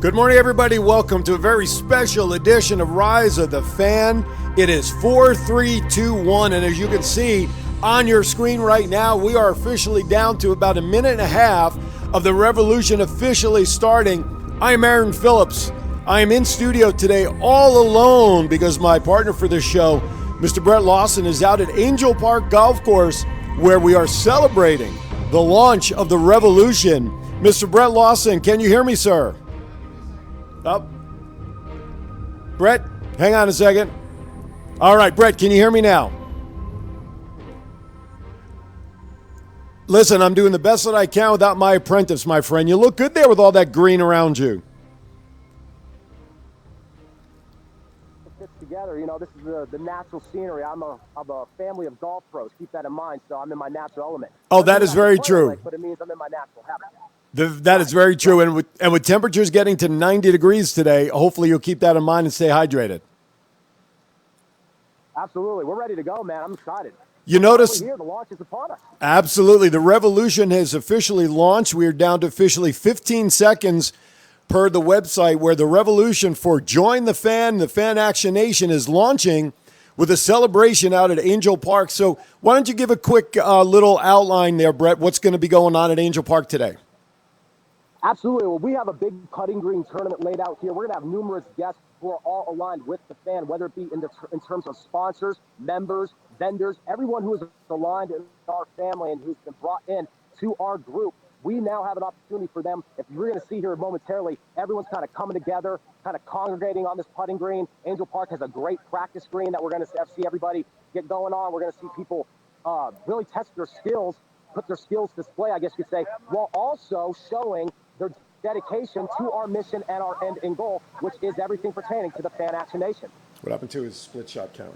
Good morning, everybody. Welcome to a very special edition of Rise of the Fan. It is 4, 3, 2, 1, and as you can see on your screen right now, we are officially down to about a minute and a half of the revolution officially starting. I am Aaron Phillips. I am in studio today all alone because my partner for this show, Mr. Brett Lawson, is out at Angel Park Golf Course where we are celebrating the launch of the revolution. Mr. Brett Lawson, can you hear me, sir? Oh. Brett, hang on a second. All right, Brett, can you hear me now? Listen, I'm doing the best that I can without my apprentice, my friend. You look good there with all that green around you. It fits together. You know, this is the natural scenery. I'm a family of golf pros. Keep that in mind. So I'm in my natural element. Oh, that is very true. But it means I'm in my natural habitat. That is very true. And with temperatures getting to 90 degrees today, hopefully you'll keep that in mind and stay hydrated. Absolutely. We're ready to go, man. I'm excited. You notice here, the launch is upon us. Absolutely. The revolution has officially launched. We are down to officially 15 seconds per the website where the revolution for Join the Fan, the Fan Action Nation is launching with a celebration out at Angel Park. So why don't you give a quick little outline there, Brett, what's going to be going on at Angel Park today? Absolutely. Well, we have a big putting green tournament laid out here. We're going to have numerous guests who are all aligned with the fan, whether it be in terms of sponsors, members, vendors, everyone who is aligned in our family and who's been brought in to our group. We now have an opportunity for them. If you're going to see here momentarily, everyone's kind of coming together, kind of congregating on this putting green. Angel Park has a great practice green that we're going to see everybody get going on. We're going to see people really test their skills, put their skills display, I guess you could say, while also showing their dedication to our mission and our end and goal, which is everything pertaining to the Fan Action Nation. What happened to his split shot counter?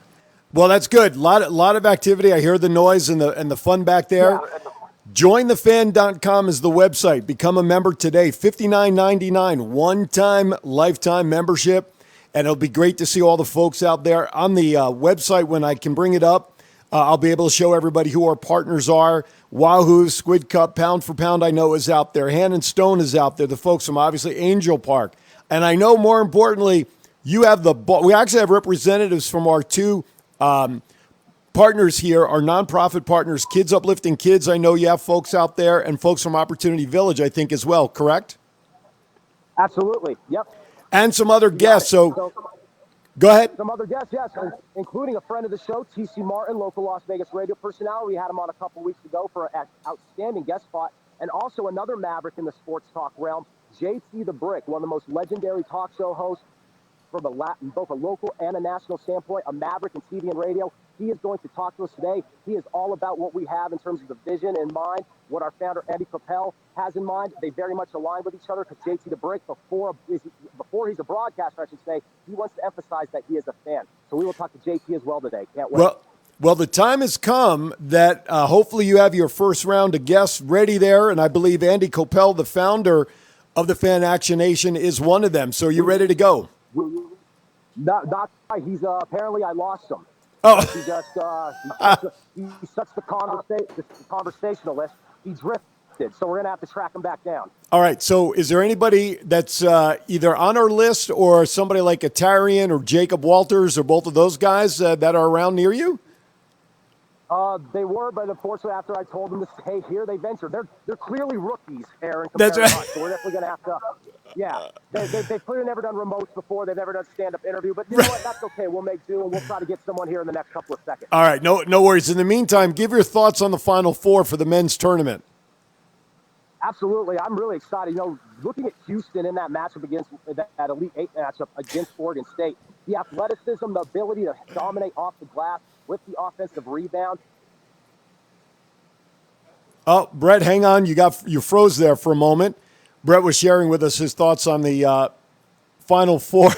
Well, that's good. A lot of activity. I hear the noise and the fun back there. Yeah. Jointhefan.com is the website. Become a member today. $59.99 one-time lifetime membership, and it'll be great to see all the folks out there on the website. When I can bring it up, I'll be able to show everybody who our partners are. Wahoo, Squid Cup, Pound for Pound, I know is out there. Hand and Stone is out there. The folks from obviously Angel Park. And I know more importantly, we actually have representatives from our two partners here, our nonprofit partners, Kids Uplifting Kids. I know you have folks out there and folks from Opportunity Village, I think, as well, correct? Absolutely, yep. And some other guests. So go ahead. Some other guests, yes, including a friend of the show, T.C. Martin, local Las Vegas radio personality. We had him on a couple weeks ago for an outstanding guest spot. And also another maverick in the sports talk realm, J.T. the Brick, one of the most legendary talk show hosts from both a local and a national standpoint, a maverick in TV and radio. He is going to talk to us today. He is all about what we have in terms of the vision in mind, what our founder, Andy Coppell, has in mind. They very much align with each other because JT the Brick, before he's a broadcaster, I should say, he wants to emphasize that he is a fan. So we will talk to JT as well today. Can't wait. Well, the time has come that hopefully you have your first round of guests ready there, and I believe Andy Coppell, the founder of the Fan Action Nation, is one of them. So you're ready to go. Not he's apparently I lost him. Oh, he's such the conversationalist. He drifted, so we're gonna have to track him back down. All right. So, is there anybody that's either on our list or somebody like Atarian or Jacob Walters or both of those guys that are around near you? They were, but unfortunately, after I told them to stay here, they ventured. They're clearly rookies, Aaron. That's right. So we're definitely gonna have to. Yeah, they've clearly never done remotes before. They've never done stand-up interview, but you know what? That's okay. We'll make do, and we'll try to get someone here in the next couple of seconds. All right, no worries. In the meantime, give your thoughts on the Final Four for the men's tournament. Absolutely, I'm really excited. You know, looking at Houston in that matchup against that Elite Eight matchup against Oregon State, the athleticism, the ability to dominate off the glass with the offensive rebound. Oh, Brett, hang on. You froze there for a moment. Brett was sharing with us his thoughts on the Final Four.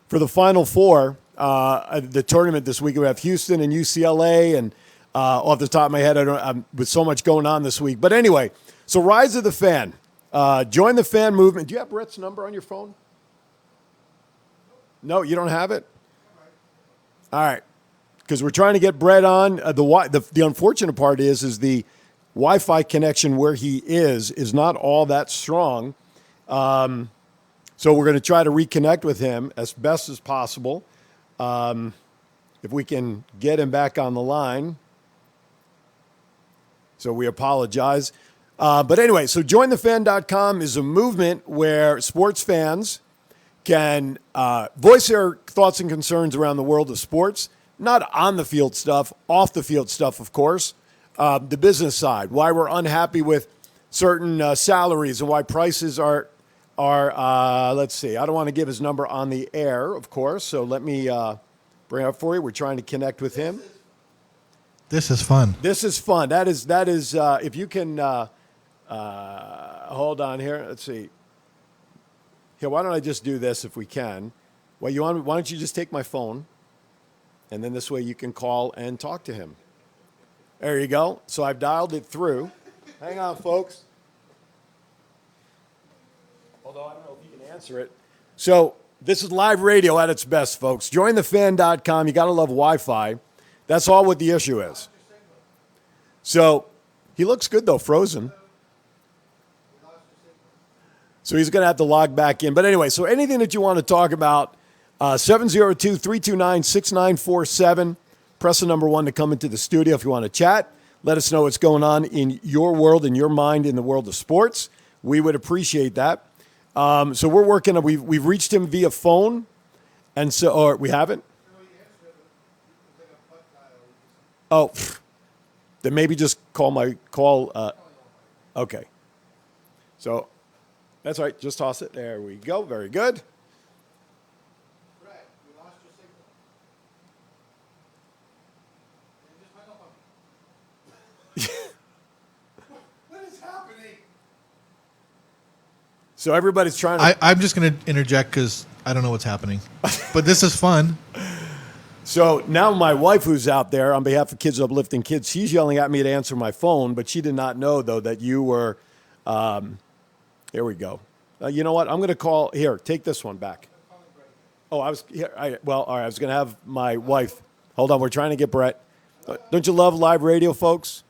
For the Final Four, the tournament this week, we have Houston and UCLA, and off the top of my head, I'm with so much going on this week. But anyway, so Rise of the Fan. Join the fan movement. Do you have Brett's number on your phone? No, you don't have it? All right. Because we're trying to get Brett on. The unfortunate part is the Wi-Fi connection where he is not all that strong. So we're going to try to reconnect with him as best as possible. If we can get him back on the line. So we apologize. But anyway, so jointhefan.com is a movement where sports fans can voice their thoughts and concerns around the world of sports, not on the field stuff, off the field stuff, of course, the business side, why we're unhappy with certain salaries and why prices are let's see, I don't want to give his number on the air, of course, so let me bring it up for you. We're trying to connect with him. This is fun. This is fun. That is if you can hold on here. Let's see. Here, why don't I just do this if we can? Why don't you just take my phone, and then this way you can call and talk to him. There you go. So I've dialed it through. Hang on, folks. Although I don't know if you can answer it. So this is live radio at its best, folks. Jointhefan.com. You got to love Wi-Fi. That's all what the issue is. So he looks good, though, frozen. So he's going to have to log back in. But anyway, so anything that you want to talk about, 702-329-6947. Press the number 1 to come into the studio if you want to chat. Let us know what's going on in your world, in your mind, in the world of sports. We would appreciate that. So we're working. We've reached him via phone, and so or we haven't. Oh, then maybe just call. Okay. So that's all right. Just toss it. There we go. Very good. Brett, we lost your signal. Just hung up on me. What is happening? So everybody's trying to. I'm just going to interject because I don't know what's happening. But this is fun. So now my wife, who's out there on behalf of Kids Uplifting Kids, she's yelling at me to answer my phone, but she did not know, though, that you were here we go. You know what? I'm going to call. Here, take this one back. Oh, I was here. All right. I was going to have my wife. Hold on. We're trying to get Brett. Don't you love live radio, folks?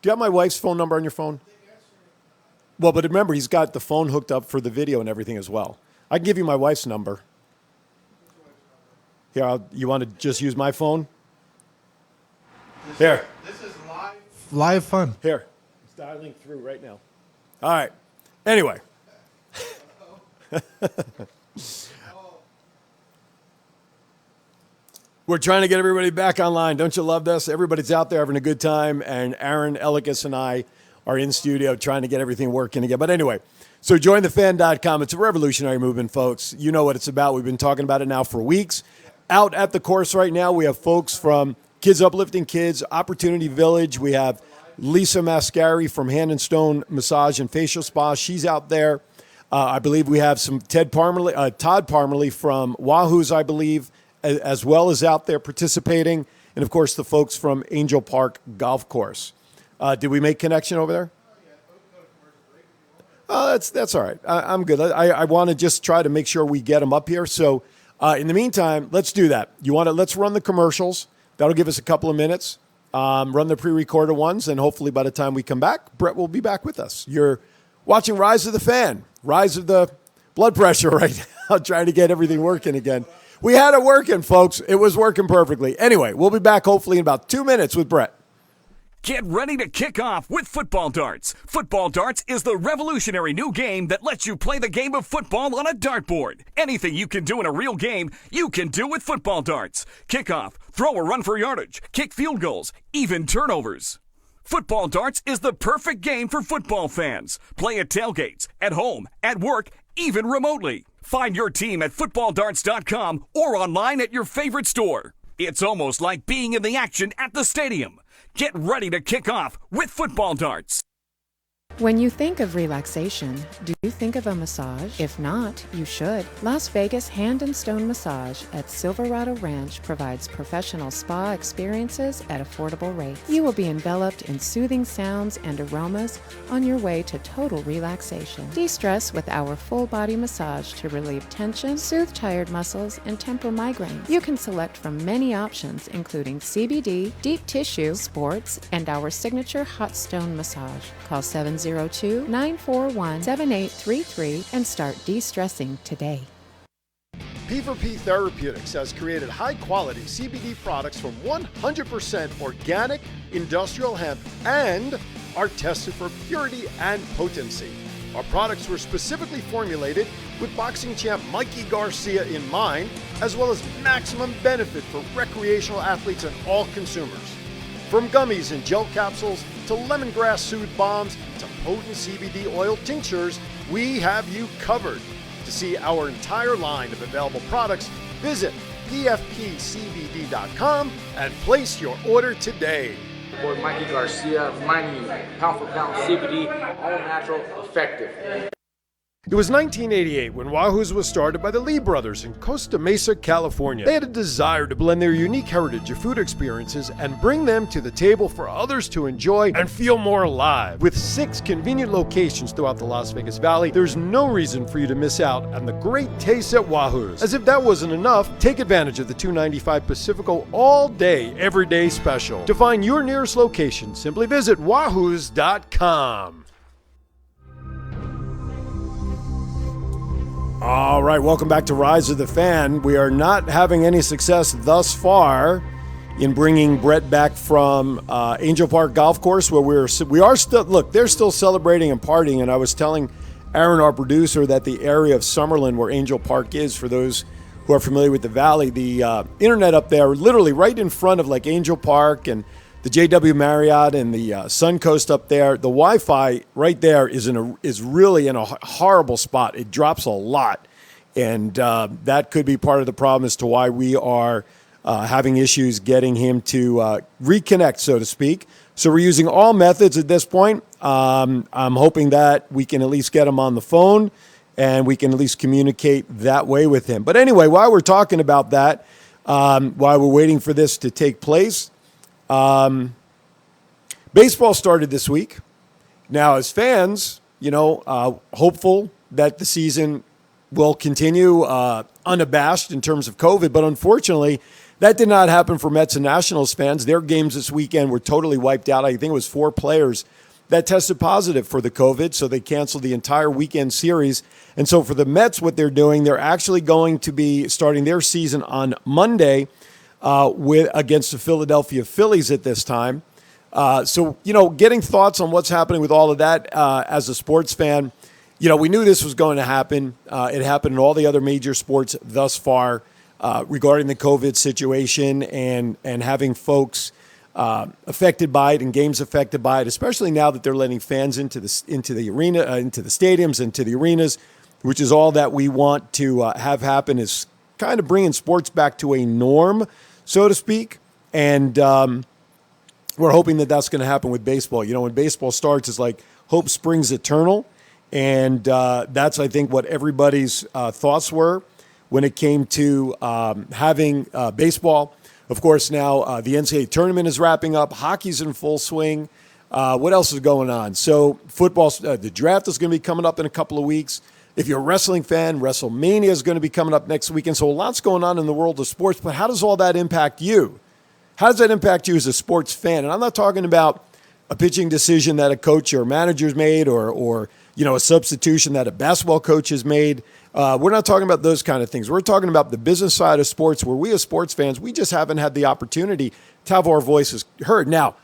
Do you have my wife's phone number on your phone? Well, but remember, he's got the phone hooked up for the video and everything as well. I can give you my wife's number. Here, you want to just use my phone? Here. This is live fun. Here. It's dialing through right now. All right. Anyway. We're trying to get everybody back online. Don't you love this? Everybody's out there having a good time, and Aaron Ellicus and I are in studio trying to get everything working again. But anyway, so jointhefan.com. It's a revolutionary movement, folks. You know what it's about. We've been talking about it now for weeks. Out at the course right now, we have folks from Kids Uplifting Kids, Opportunity Village. We have Lisa Mascari from Hand and Stone Massage and Facial Spa. She's out there. I believe we have some Todd Parmalee from Wahoo's, I believe, as well as out there participating. And, of course, the folks from Angel Park Golf Course. Did we make connection over there? Oh, that's all right. I'm good. I want to just try to make sure we get them up here. So, in the meantime, let's do that. Let's run the commercials. That'll give us a couple of minutes. Run the pre-recorded ones, and hopefully by the time we come back, Brett will be back with us. You're watching Rise of the Fan, Rise of the Blood Pressure right now, trying to get everything working again. We had it working, folks. It was working perfectly. Anyway, we'll be back hopefully in about 2 minutes with Brett. Get ready to kick off with Football Darts. Football Darts is the revolutionary new game that lets you play the game of football on a dartboard. Anything you can do in a real game, you can do with Football Darts. Kick off, throw or run for yardage, kick field goals, even turnovers. Football Darts is the perfect game for football fans. Play at tailgates, at home, at work, even remotely. Find your team at footballdarts.com or online at your favorite store. It's almost like being in the action at the stadium. Get ready to kick off with Football Darts. When you think of relaxation, do you think of a massage? If not, you should. Las Vegas Hand and Stone Massage at Silverado Ranch provides professional spa experiences at affordable rates. You will be enveloped in soothing sounds and aromas on your way to total relaxation. De-stress with our full-body massage to relieve tension, soothe tired muscles, and temper migraines. You can select from many options, including CBD, deep tissue, sports, and our signature hot stone massage. Call 7 702-941-7833 and start de-stressing today. P4P Therapeutics has created high-quality CBD products from 100% organic industrial hemp and are tested for purity and potency. Our products were specifically formulated with boxing champ Mikey Garcia in mind, as well as maximum benefit for recreational athletes and all consumers. From gummies and gel capsules to lemongrass soothe bombs to potent CBD oil tinctures, we have you covered. To see our entire line of available products, visit pfpcbd.com and place your order today. Boy, Mikey Garcia, reminding you, pound for pound CBD, all natural, effective. It was 1988 when Wahoo's was started by the Lee brothers in Costa Mesa, California. They had a desire to blend their unique heritage of food experiences and bring them to the table for others to enjoy and feel more alive. With 6 convenient locations throughout the Las Vegas Valley, there's no reason for you to miss out on the great taste at Wahoo's. As if that wasn't enough, take advantage of the $2.95 Pacifico all-day, everyday special. To find your nearest location, simply visit wahoos.com. All right, welcome back to Rise of the Fan. We are not having any success thus far in bringing Brett back from Angel Park Golf Course, where we are still, look, they're still celebrating and partying, and I was telling Aaron, our producer, that the area of Summerlin where Angel Park is, for those who are familiar with the valley, the internet up there, literally right in front of like Angel Park and the JW Marriott and the Suncoast up there, the Wi-Fi right there is really in a horrible spot. It drops a lot, and that could be part of the problem as to why we are having issues getting him to reconnect, so to speak. So we're using all methods at this point. I'm hoping that we can at least get him on the phone and we can at least communicate that way with him. But anyway, while we're talking about that, while we're waiting for this to take place, baseball started this week. Now, as fans, hopeful that the season will continue unabashed in terms of COVID, but unfortunately, that did not happen for Mets and Nationals fans. Their games this weekend were totally wiped out. I think it was 4 players that tested positive for the COVID, so they canceled the entire weekend series. And so for the Mets, what they're doing, they're actually going to be starting their season on Monday against the Philadelphia Phillies at this time. So, getting thoughts on what's happening with all of that as a sports fan, we knew this was going to happen. It happened in all the other major sports thus far regarding the COVID situation and having folks affected by it and games affected by it, especially now that they're letting fans into the arena, into the stadiums, into the arenas, which is all that we want to have happen, is kind of bringing sports back to a norm, so to speak. And we're hoping that that's going to happen with baseball. When baseball starts, it's like hope springs eternal. And that's, I think, what everybody's thoughts were when it came to having baseball. Of course, now the NCAA tournament is wrapping up. Hockey's in full swing. What else is going on? So football, the draft is going to be coming up in a couple of weeks. If you're a wrestling fan, WrestleMania is going to be coming up next weekend. So a lot's going on in the world of sports. But how does all that impact you? How does that impact you as a sports fan? And I'm not talking about a pitching decision that a coach or manager's made or a substitution that a basketball coach has made. We're not talking about those kind of things. We're talking about the business side of sports where we as sports fans, we just haven't had the opportunity to have our voices heard. Now,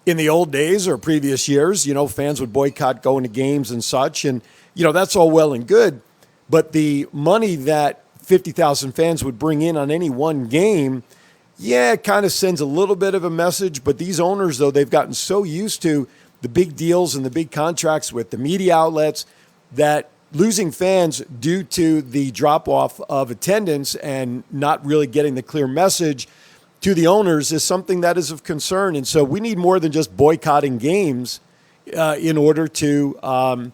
in the old days or previous years, fans would boycott going to games and such. And, that's all well and good. But the money that 50,000 fans would bring in on any one game, it kind of sends a little bit of a message. But these owners, though, they've gotten so used to the big deals and the big contracts with the media outlets that losing fans due to the drop-off of attendance and not really getting the clear message to the owners is something that is of concern. And so we need more than just boycotting games in order to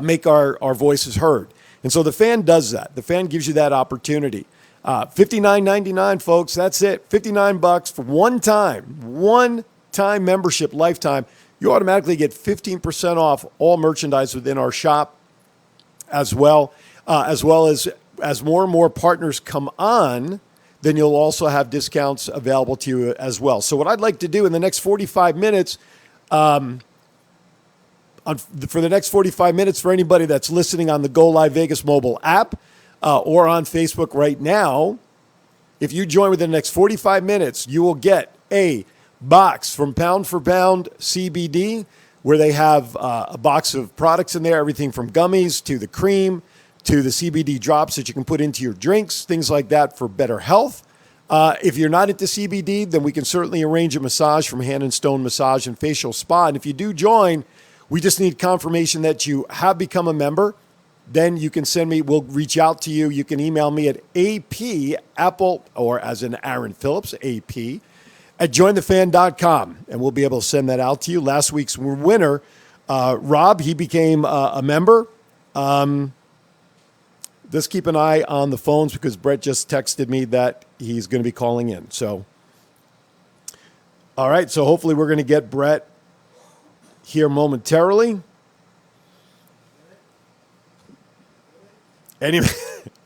make our voices heard. And so the fan does that. The fan gives you that opportunity. $59.99, folks. That's it. $59 for one-time membership, lifetime. You automatically get 15% off all merchandise within our shop as well as more and more partners come on, then you'll also have discounts available to you as well. So what I'd like to do in the next 45 minutes, I'm for the next 45 minutes, for anybody that's listening on the Go Live Vegas mobile app or on Facebook right now, if you join within the next 45 minutes, you will get a box from Pound for Pound CBD, where they have a box of products in there, everything from gummies to the cream to the CBD drops that you can put into your drinks, things like that for better health. If you're not into CBD, then we can certainly arrange a massage from Hand and Stone Massage and Facial Spa. And if you do join, we just need confirmation that you have become a member. Then you can send me, we'll reach out to you. You can email me at apple, or as in Aaron Phillips, AP, at jointhefan.com, and we'll be able to send that out to you. Last week's winner, Rob, he became a member. Just keep an eye on the phones because Brett just texted me that he's going to be calling in. So, all right, so hopefully we're going to get Brett here momentarily. Any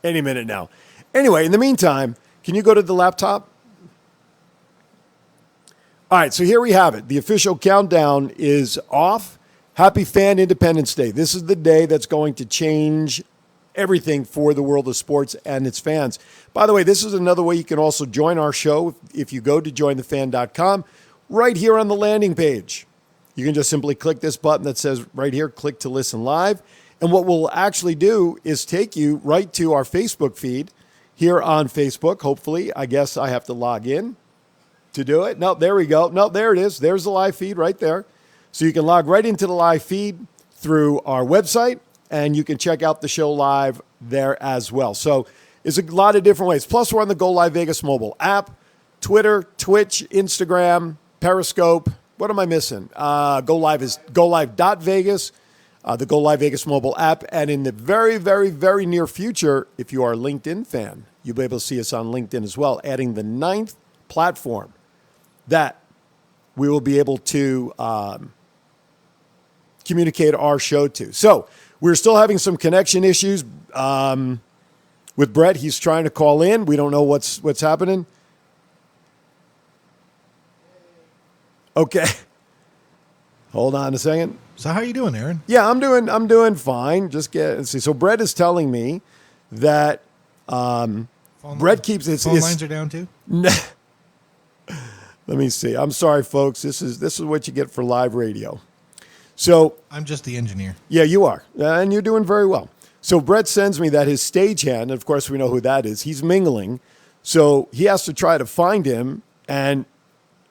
minute now. Anyway, in the meantime, can you go to the laptop? All right, so here we have it. The official countdown is off. Happy Fan Independence Day. This is the day that's going to change everything for the world of sports and its fans. By the way, this is another way you can also join our show if you go to jointhefan.com, right here on the landing page. You can just simply click this button that says right here, click to listen live. And what we'll actually do is take you right to our Facebook feed here on Facebook. Hopefully, I guess I have to log in to do it. No, there we go. No, there it is. There's the live feed right there. So you can log right into the live feed through our website, and you can check out the show live there as well. So there's a lot of different ways. Plus, we're on the Go Live Vegas mobile app, Twitter, Twitch, Instagram, Periscope. What am I missing? Go Live is GoLive.Vegas, the Go Live Vegas mobile app. And in the very, very, very near future, if you are a LinkedIn fan, you'll be able to see us on LinkedIn as well, adding the 9th platform that we will be able to communicate our show to. So we're still having some connection issues with Brett. He's trying to call in. We don't know what's happening. Okay. Hold on a second. So how are you doing, Aaron? Yeah, I'm doing fine. Let's see. So Brett is telling me that Brett keeps his phone lines are down too. Let me see. I'm sorry, folks. This is what you get for live radio. So I'm just the engineer. Yeah, you are, and you're doing very well. So Brett sends me that his stagehand, and of course we know who that is. He's mingling, so he has to try to find him, and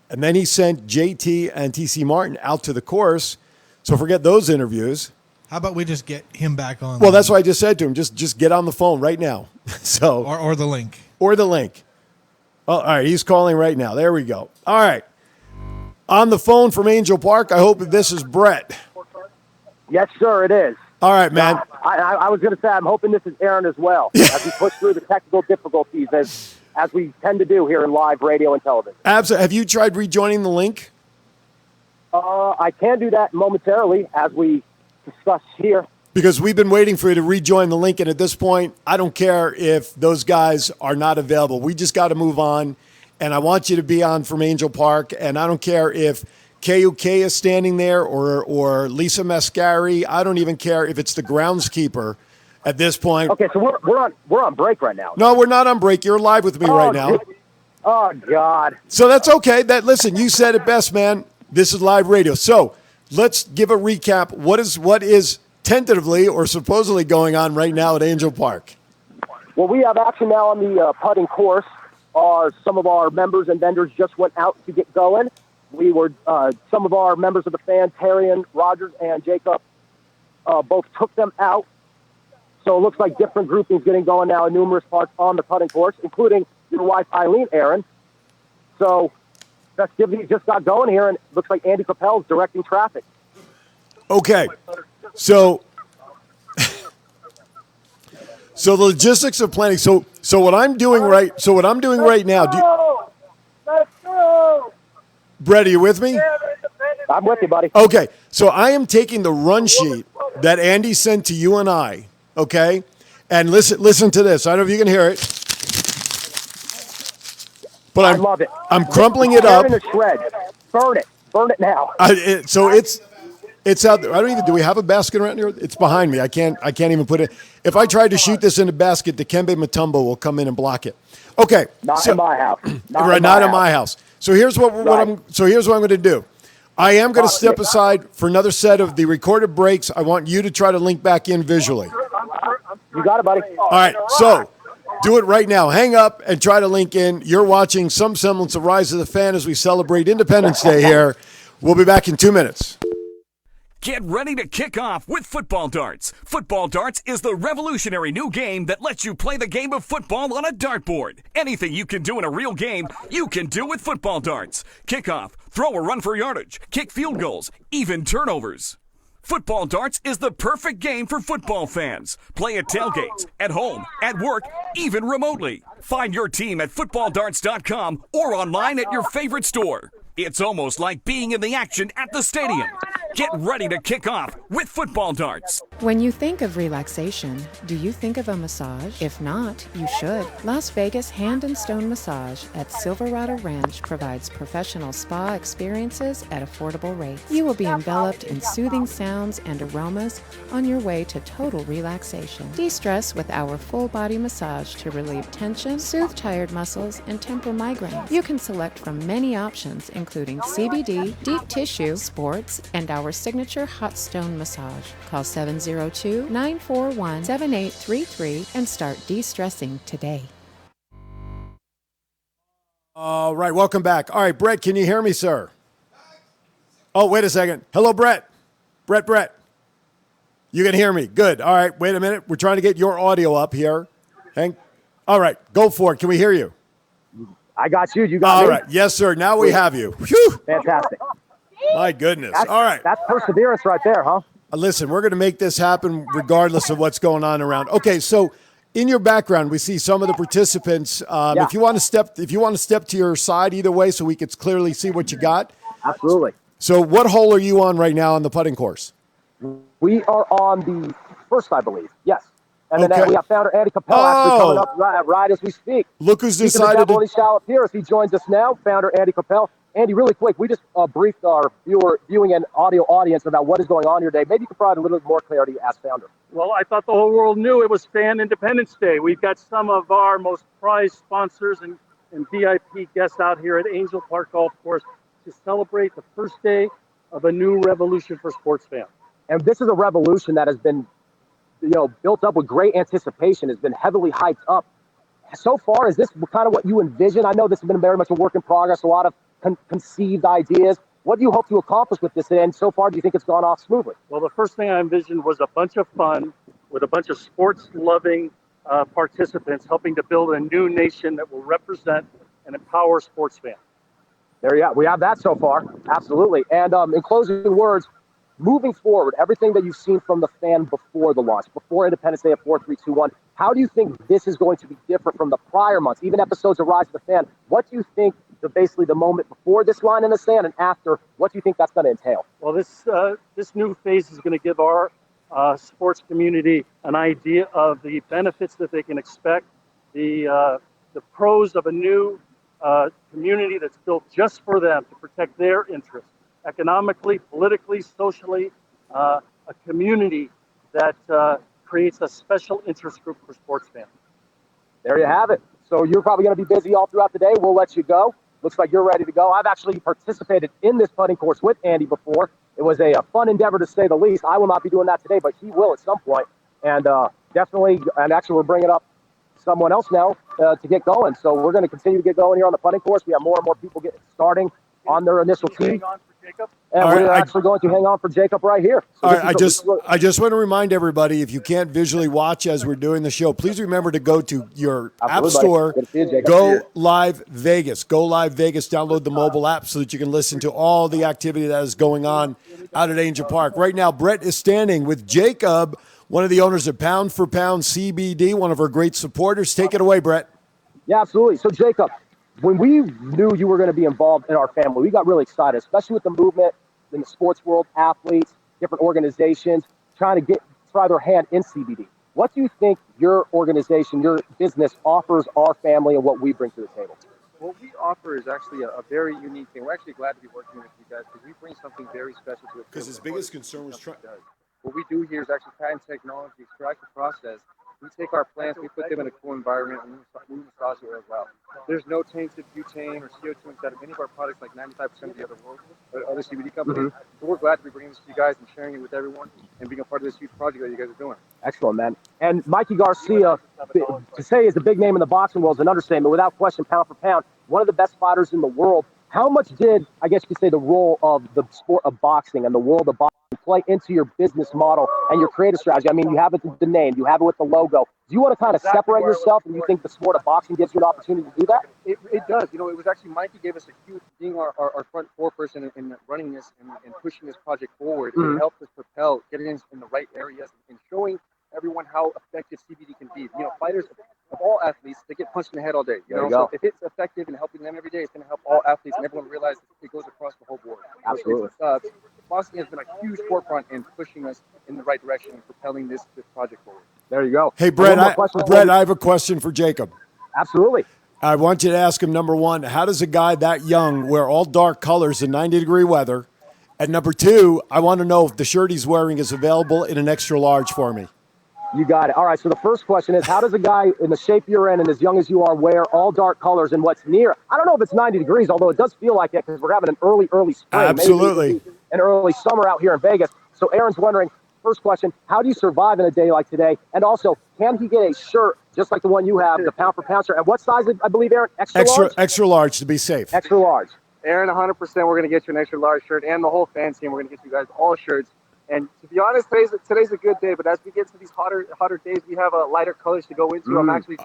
then he sent JT and TC Martin out to the course. So forget those interviews. How about we just get him back on? Well, that's what I just said to him. Just get on the phone right now. So or the link. Or the link. Oh, all right, he's calling right now. There we go. All right. On the phone from Angel Park, I hope this is Brett. Yes, sir, it is. All right, man. I was going to say, I'm hoping this is Aaron as well, as we push through the technical difficulties as we tend to do here in live radio and television. Absolutely. Have you tried rejoining the link? I can do that momentarily as we discuss here. Because we've been waiting for you to rejoin the link, and at this point, I don't care if those guys are not available. We just got to move on, and I want you to be on from Angel Park, and I don't care if KUK is standing there or Lisa Mascari. I don't even care if it's the groundskeeper at this point. Okay, so we're on break right now. No, we're not on break. You're live with me right now. Oh, God. So that's okay. Listen, you said it best, man. This is live radio. So let's give a recap. What is tentatively or supposedly going on right now at Angel Park? Well, we have action now on the putting course. Some of our members and vendors just went out to get going. We were some of our members of the fans, Harrion, Rogers, and Jacob, both took them out. So it looks like different groupings getting going now in numerous parts on the putting course, including your wife, Eileen, Aaron. So festivity just got going here, and it looks like Andy Capel's directing traffic. Okay. So the logistics of planning. So what I'm doing right now. Let's go. Brett, are you with me? I'm with you, buddy. Okay. So I am taking the run sheet that Andy sent to you and I. Okay. And listen to this. I don't know if you can hear it. But I love it. I'm crumpling it up. Tear it in a shred. Burn it. Burn it now. It's out there. I don't even. Do we have a basket around here? It's behind me. I can't even put it. If I tried to shoot this in a basket, Dikembe Mutombo will come in and block it. Okay. Not in my house. Not in my house. So here's what I'm going to do. I am going to step aside for another set of the recorded breaks. I want you to try to link back in visually. You got it, buddy. All right. So do it right now. Hang up and try to link in. You're watching some semblance of Rise of the Fan as we celebrate Independence Day here. We'll be back in 2 minutes. Get ready to kick off with Football Darts. Football Darts is the revolutionary new game that lets you play the game of football on a dartboard. Anything you can do in a real game, you can do with Football Darts. Kickoff, throw or run for yardage, kick field goals, even turnovers. Football Darts is the perfect game for football fans. Play at tailgates, at home, at work, even remotely. Find your team at footballdarts.com or online at your favorite store. It's almost like being in the action at the stadium. Get ready to kick off with Football Darts. When you think of relaxation, do you think of a massage? If not, you should. Las Vegas Hand and Stone Massage at Silverado Ranch provides professional spa experiences at affordable rates. You will be enveloped in soothing sounds and aromas on your way to total relaxation. De-stress with our full-body massage to relieve tension, soothe tired muscles, and temper migraines. You can select from many options, including CBD, deep tissue, sports, and our signature hot stone massage. Call 702-941-7833 and start de-stressing today. All right, welcome back. All right, Brett, can you hear me, sir? Oh, wait a second. Hello, Brett. Brett. You can hear me. Good. All right, wait a minute. We're trying to get your audio up here. All right, go for it. Can we hear you? I got you. You got me? All right. Yes, sir. Now we have you. Whew. Fantastic. My goodness. All right. That's perseverance right there, huh? Listen, we're going to make this happen regardless of what's going on around. Okay, so in your background, we see some of the participants. If you want to step to your side either way, so we could clearly see what you got. Absolutely. So, what hole are you on right now on the putting course? We are on the first, I believe. Yes. And then we have founder Andy Capel actually coming up right as we speak. Look who's decided to shall appear as he joins us now. Founder Andy Capel. Andy, really quick, we just briefed our viewing and audio audience about what is going on here today. Maybe you could provide a little bit more clarity as founder. Well, I thought the whole world knew it was Fan Independence Day. We've got some of our most prized sponsors and VIP guests out here at Angel Park Golf Course to celebrate the first day of a new revolution for sports fans. And this is a revolution that has been, built up with great anticipation, has been heavily hyped up. So far, is this kind of what you envision? I know this has been very much a work in progress, a lot of conceived ideas. What do you hope to accomplish with this? And so far, do you think it's gone off smoothly? Well, the first thing I envisioned was a bunch of fun with a bunch of sports-loving participants helping to build a new nation that will represent and empower sports fans. There you go. We have that so far. Absolutely. And in closing words, moving forward, everything that you've seen from the Fan before the launch, before Independence Day at 4-3-2-1, how do you think this is going to be different from the prior months, even episodes of Rise of the Fan? What do you think basically the moment before this line in the sand and after, what do you think that's going to entail? Well, this new phase is going to give our sports community an idea of the benefits that they can expect, the pros of a new community that's built just for them to protect their interests, economically, politically, socially, a community that creates a special interest group for sports fans. There you have it. So you're probably going to be busy all throughout the day. We'll let you go. Looks like you're ready to go. I've actually participated in this putting course with Andy before. It was a fun endeavor, to say the least. I will not be doing that today, but he will at some point. And definitely, and actually we're bringing up someone else now to get going. So we're going to continue to get going here on the putting course. We have more and more people starting on their initial tee. And we're actually going to hang on for Jacob right here. So all right, I just want to remind everybody, if you can't visually watch as we're doing the show, please remember to go to your app store, Go Live Vegas. Go Live Vegas, download the mobile app so that you can listen to all the activity that is going on out at Angel Park. Right now, Brett is standing with Jacob, one of the owners of Pound for Pound CBD, one of our great supporters. Take it away, Brett. Yeah, absolutely. So, Jacob, when we knew you were going to be involved in our family, we got really excited, especially with the movement in the sports world, athletes, different organizations trying to try their hand in CBD. What do you think your organization, your business offers our family and what we bring to the table? what we offer is actually a very unique thing. We're actually glad to be working with you guys because we bring something very special to it. Because his biggest concern was what we do here is actually patent technology, extract the process. We take our plants, we put them in a cool environment, and we massage it as well. There's no tainted butane or CO2 inside of any of our products like 95% of the other CBD companies. So we're glad to be bringing this to you guys and sharing it with everyone and being a part of this huge project that you guys are doing. Excellent, man. And Mikey Garcia, to say is a big name in the boxing world is an understatement. Without question, pound for pound, one of the best fighters in the world. How much did, I guess you could say, the role of the sport of boxing and the world of boxing play into your business model and your creative strategy? I mean, you have it with the name, you have it with the logo. Do you want to kind of separate yourself, and you think the sport of boxing gives you an opportunity to do that? It does. You know, it was actually Mikey gave us a huge, being our front foreperson in running this and pushing this project forward. It helped us propel, getting in the right areas and showing everyone how effective CBD can be. You know, fighters of all athletes, they get punched in the head all day. You know, so if it's effective in helping them every day, it's going to help all athletes, and everyone realizes it goes across the whole board. Absolutely. Boxing has been a huge forefront in pushing us in the right direction and propelling this project forward. There you go. Hey, Brett, I have a question for Jacob. Absolutely. I want you to ask him, number one, how does a guy that young wear all dark colors in 90-degree weather? And number two, I want to know if the shirt he's wearing is available in an extra large for me. You got it. All right, so the first question is, how does a guy in the shape you're in and as young as you are wear all dark colors in what's near? I don't know if it's 90 degrees, although it does feel like it because we're having an early spring. Absolutely. Maybe an early summer out here in Vegas. So Aaron's wondering, first question, how do you survive in a day like today? And also, can he get a shirt just like the one you have, the pound for pound shirt? And what size, I believe, Aaron? Extra large? Extra large to be safe. Extra large. Aaron, 100%, we're going to get you an extra large shirt, and the whole fan team, we're going to get you guys all shirts. And to be honest, today's a good day, but as we get to these hotter days, we have lighter colors to go into. I'm actually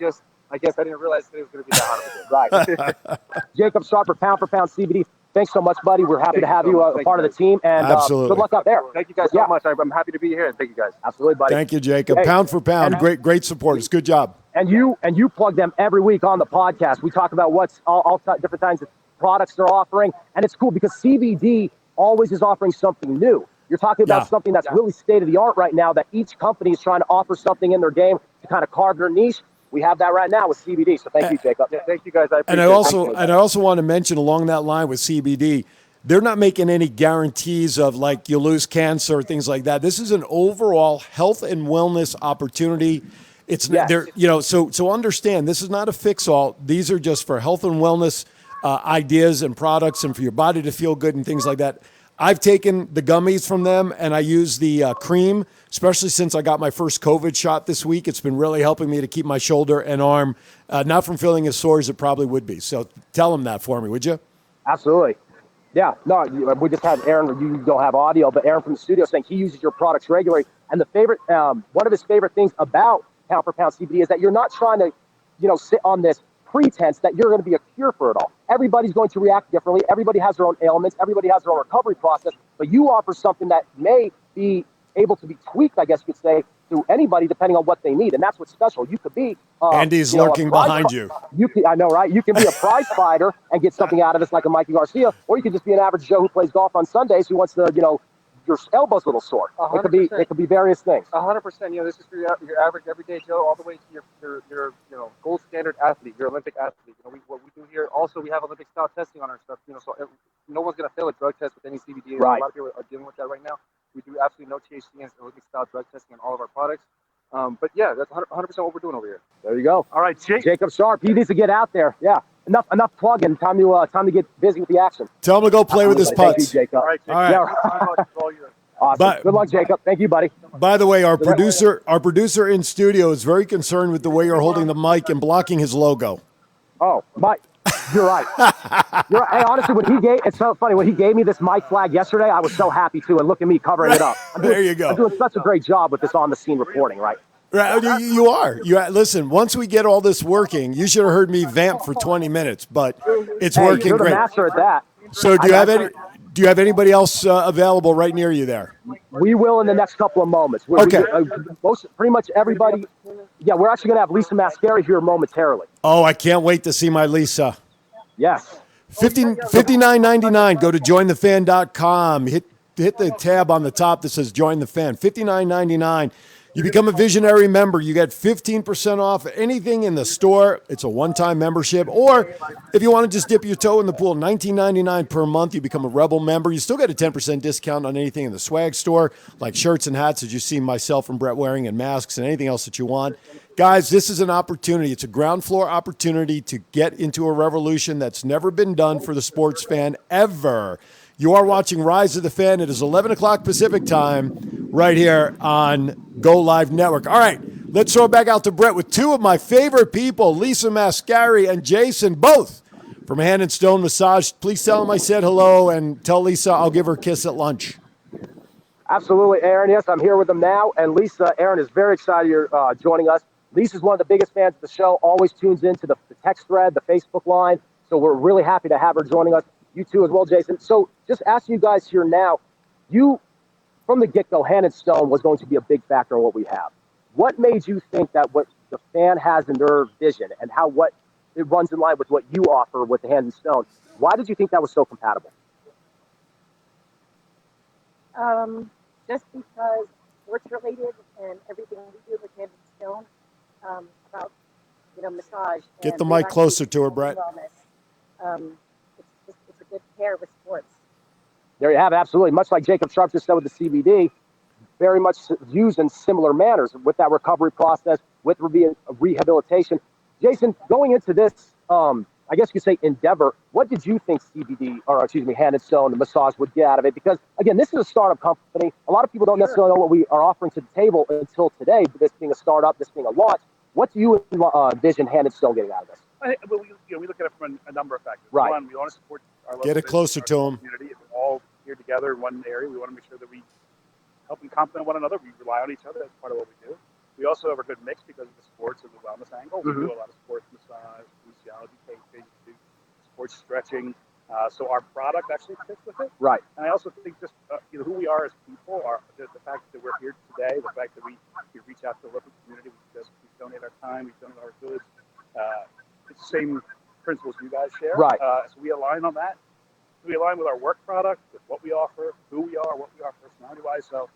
I guess I didn't realize today was going to be that hot of a day. Right. Jacob Sharp for Pound CBD. Thanks so much, buddy. We're happy to have you a part of the team, and good luck out there. Thank you guys so much. I'm happy to be here, and thank you guys. Absolutely, buddy. Thank you, Jacob. Hey, pound for pound, great supporters. Good job. And you plug them every week on the podcast. We talk about what's all different kinds of products they're offering, and it's cool because CBD always is offering something new. You're talking about something that's really state-of-the-art right now, that each company is trying to offer something in their game to kind of carve their niche. We have that right now with CBD, so thank you, Jacob. Yeah, thank you, guys. I appreciate I also want to mention along that line with CBD, they're not making any guarantees of like you'll lose cancer or things like that. This is an overall health and wellness opportunity. It's there, so understand this is not a fix-all. These are just for health and wellness ideas and products, and for your body to feel good and things like that. I've taken the gummies from them, and I use the cream, especially since I got my first COVID shot this week. It's been really helping me to keep my shoulder and arm not from feeling as sore as it probably would be. So tell them that for me, would you? Absolutely. Yeah. No, we just had Aaron. You don't have audio, but Aaron from the studio saying he uses your products regularly. And the favorite, one of his favorite things about Pound for Pound CBD is that you're not trying to, sit on this pretense that you're going to be a cure for it all. Everybody's going to react differently. Everybody has their own ailments. Everybody has their own recovery process. But you offer something that may be able to be tweaked, I guess you could say, to anybody depending on what they need. And that's what's special. You could be Andy's lurking behind you. I know, right? You can be a prize fighter and get something out of this like a Mikey Garcia, or you could just be an average Joe who plays golf on Sundays who wants to, your elbow's a little sore. 100%. It could be various things. 100%. This is for your average everyday Joe, all the way to your gold standard athlete, your Olympic athlete. What we do here. Also, we have Olympic style testing on our stuff. So no one's gonna fail a drug test with any CBD. Right. A lot of people are dealing with that right now. We do absolutely no THC and Olympic style drug testing on all of our products. But yeah, that's 100% what we're doing over here. There you go. All right, Jacob Sharp. He needs to get out there. Yeah. Enough plugging. Time to get busy with the action. Tell him to go play with his putts. Thank you, Jacob. All right. Yeah. Awesome. Good luck, Jacob. Thank you, buddy. By the way, our producer in studio is very concerned with the way you're holding the mic and blocking his logo. Oh, Mike, you're right. Hey, honestly, it's so funny. When he gave me this mic flag yesterday, I was so happy too. And look at me covering it up. There you go. I'm doing such a great job with this on-the-scene reporting, right? Right, you are. Listen, once we get all this working, you should have heard me vamp for 20 minutes, but it's working you're great. the master at that. So do you have anybody else available right near you there? We will in the next couple of moments. Okay. Pretty much everybody. Yeah, we're actually going to have Lisa Mascara here momentarily. Oh, I can't wait to see my Lisa. Yes. $59.99. Go to jointhefan.com. Hit the tab on the top that says Join the Fan. $59.99. You become a Visionary member. You get 15% off anything in the store. It's a one-time membership. Or if you want to just dip your toe in the pool, $19.99 per month, you become a Rebel member. You still get a 10% discount on anything in the swag store, like shirts and hats that you see myself and Brett wearing, and masks and anything else that you want. Guys, this is an opportunity. It's a ground floor opportunity to get into a revolution that's never been done for the sports fan ever. You are watching Rise of the Fan. It is 11 o'clock Pacific time right here on Go Live Network. All right, let's throw it back out to Brett with two of my favorite people, Lisa Mascari and Jason, both from Hand and Stone Massage. Please tell them I said hello, and tell Lisa I'll give her a kiss at lunch. Absolutely, Aaron. Yes, I'm here with them now. And Lisa, Aaron is very excited you're joining us. Lisa's one of the biggest fans of the show, always tunes into the text thread, the Facebook line. So we're really happy to have her joining us. You too as well, Jason. So just asking you guys here now, you, from the get-go, Hand and Stone was going to be a big factor in what we have. What made you think that what the fan has in their vision and how what it runs in line with what you offer with the Hand and Stone, why did you think that was so compatible? Just because sports related and everything we do with Hand and Stone about, massage. Get the mic closer to her, Brett. It's a good pair with sports. There you have it, absolutely. Much like Jacob Sharp just said with the CBD, very much used in similar manners with that recovery process, with rehabilitation. Jason, going into this, I guess you could say endeavor, what did you think Hand and Stone, the massage would get out of it? Because, again, this is a startup company. A lot of people don't necessarily know what we are offering to the table until today, this being a startup, this being a launch. What do you envision Hand and Stone getting out of this? We look at it from a number of factors. Right. One, we want to support our local Get it closer to him. community. If we're all here together in one area, we want to make sure that we help and complement one another. We rely on each other. That's part of what we do. We also have a good mix because of the sports and the wellness angle. We do a lot of sports massage, kinesiology, taping, sports stretching. So our product actually fits with it. Right. And I also think just who we are as people, the fact that we're here today, the fact that we reach out to the local community, we donate our time, we donate our goods. It's the same principles you guys share. Right. So we align on that. We align with our work product, with what we offer, who we are, what we are personality-wise. So it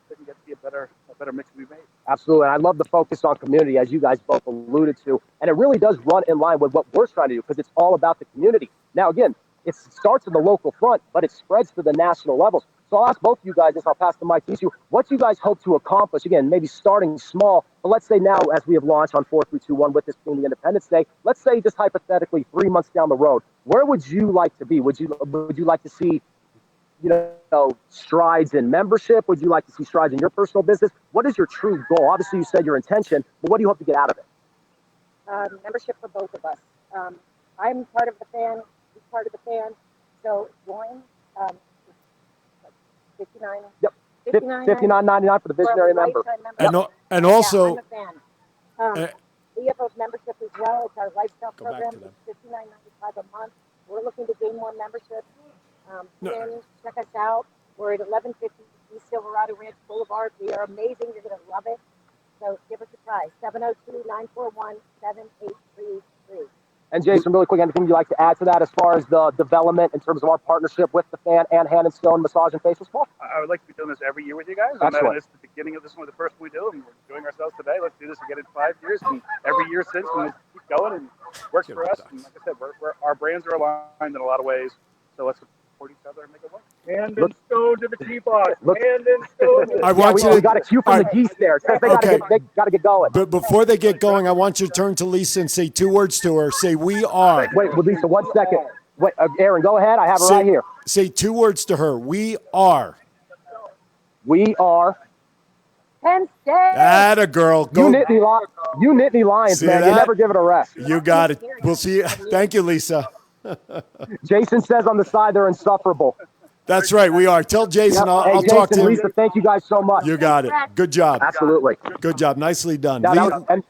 couldn't get to be a better mix we've made. Absolutely. And I love the focus on community, as you guys both alluded to. And it really does run in line with what we're trying to do because it's all about the community. Now, again, it starts in the local front, but it spreads to the national levels. So I'll ask both of you guys, I'll pass the mic to you, what you guys hope to accomplish, again, maybe starting small, but let's say now as we have launched on 4321 with this being the Independence Day, let's say just hypothetically 3 months down the road, where would you like to be? Would you like to see, strides in membership? Would you like to see strides in your personal business? What is your true goal? Obviously, you said your intention, but what do you hope to get out of it? Membership for both of us. I'm part of the fan. He's part of the fan. So join. $59. Yep. $59.99 for the Visionary member. And also, yeah, I'm a fan. We have a membership as well. It's our lifestyle Go back program. to them. It's $59.95 a month. We're looking to gain more membership. Check us out. We're at 1150 East Silverado Ranch Boulevard. We are amazing. You're going to love it. So give us a try. 702-941-7833. And Jason, really quick, anything you'd like to add to that as far as the development in terms of our partnership with the fan and Hand and Stone Massage and Facial Spa? I would like to be doing this every year with you guys. Excellent. This is the beginning of this one, the first one we do, and we're enjoying ourselves today. Let's do this again in 5 years, and every year since, and we'll keep going, and it works for us. And like I said, our brands are aligned in a lot of ways, so let's support each other and make it work. Hand and Stone to the T-Box. Hand and Stone. We got a cue from the geese there. It says they got to get going. But before they get going, I want you to turn to Lisa and say 2 words to her. Say, we are. Wait, Lisa, 1 second. Wait, Aaron, go ahead. I have her right here. Say 2 words to her. We are. We are. Penn State. Atta girl. Go. You Nittany Lions, See man. that? You never give it a rest. You got it. We'll see you. Thank you, Lisa. Jason says on the side they're insufferable. That's right. We are. Tell Jason I'll talk to him. Lisa, thank you guys so much. You got it. Good job. Absolutely. Good job. Nicely done. And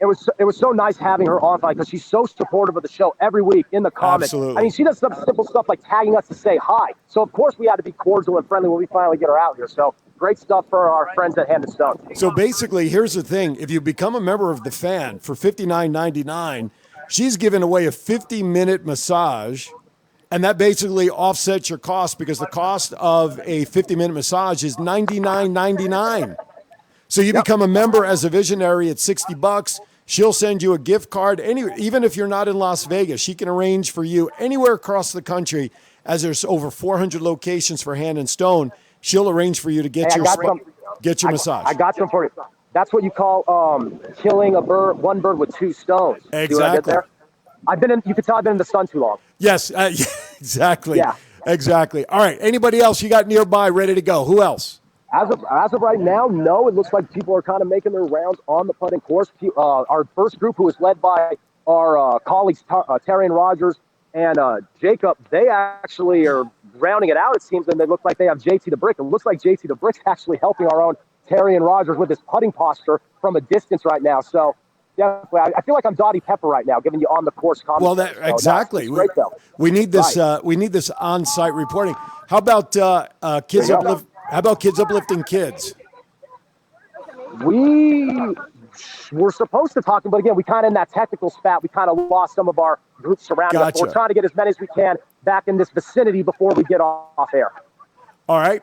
it was so nice having her on because she's so supportive of the show every week in the comments. Absolutely. I mean, she does some simple stuff like tagging us to say hi. So, of course, we had to be cordial and friendly when we finally get her out here. So, great stuff for our friends at Hand and Stone. So, basically, here's the thing. If you become a member of the fan for $59.99, she's giving away a 50-minute massage, and that basically offsets your cost because the cost of a 50-minute massage is $99.99. So you become a member as a visionary at $60. She'll send you a gift card. Even if you're not in Las Vegas, she can arrange for you anywhere across the country, as there's over 400 locations for Hand and Stone. She'll arrange for you to get your massage. I got some for you. That's what you call killing one bird with two stones. Exactly. See what I did there? You can tell I've been in the sun too long. Yes, exactly. Yeah. Exactly. All right. Anybody else you got nearby ready to go? Who else? As of right now, no. It looks like people are kind of making their rounds on the putting course. Our first group, who was led by our colleagues Terry and Rogers and Jacob, they actually are rounding it out, it seems, and they look like they have JT the Brick. It looks like JT the Brick's actually helping our own Terry and Rogers with his putting posture from a distance right now. So, definitely, I feel like I'm Dottie Pepper right now, giving you on the course commentary. Well, exactly. Great, though. We need this. Right. We need this on-site reporting. How about kids uplifting kids? We're supposed to talk, but again, we kind of in that technical spat. We kind of lost some of our groups surrounding us. We're trying to get as many as we can back in this vicinity before we get off air. All right.